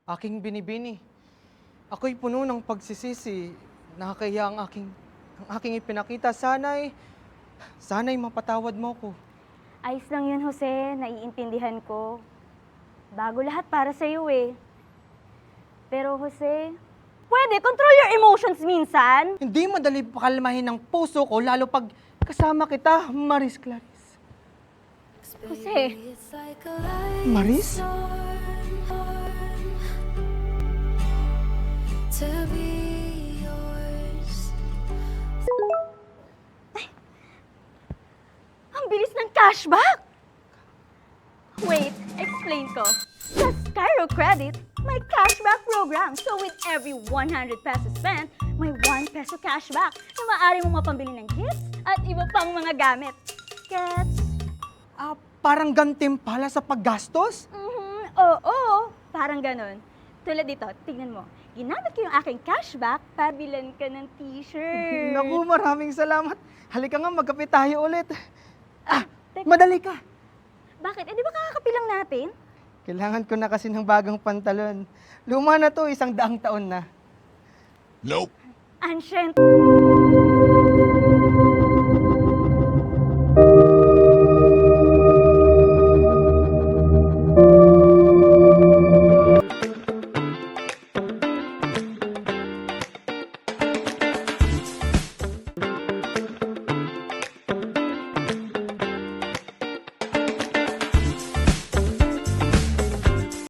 aking binibini. Ako'y puno ng pagsisisi. Nakakahiya ang aking ipinakita. Sana'y mapatawad mo ko. Ayos lang yun, Jose. Naiintindihan ko. Bago lahat para sa'yo eh. Pero Jose, pwede control your emotions minsan. Hindi madali pakalmahin ng puso ko, lalo pag kasama kita, Maris Clarice. Jose, Maris? To be yours. ang bilis ng cashback! Wait, explain ko. Sa Skyro Credit, may cashback program. So with every 100 pesos spent, may 1 peso cashback na maaari mong mapambili ng gifts at iba pang mga gamit. Gets? Parang gantimpala sa paggastos? Oo, parang ganun. Tulad dito, tignan mo. Ginamit ko yung aking cashback, pabilan ka ng t-shirt. Naku, maraming salamat. Halika nga, magkape tayo ulit. Teka. Madali ka. Bakit? Eh, di ba kakakapilang natin? Kailangan ko na kasi ng bagong pantalon. Luma na to, 100 taon na. Nope. Ancient.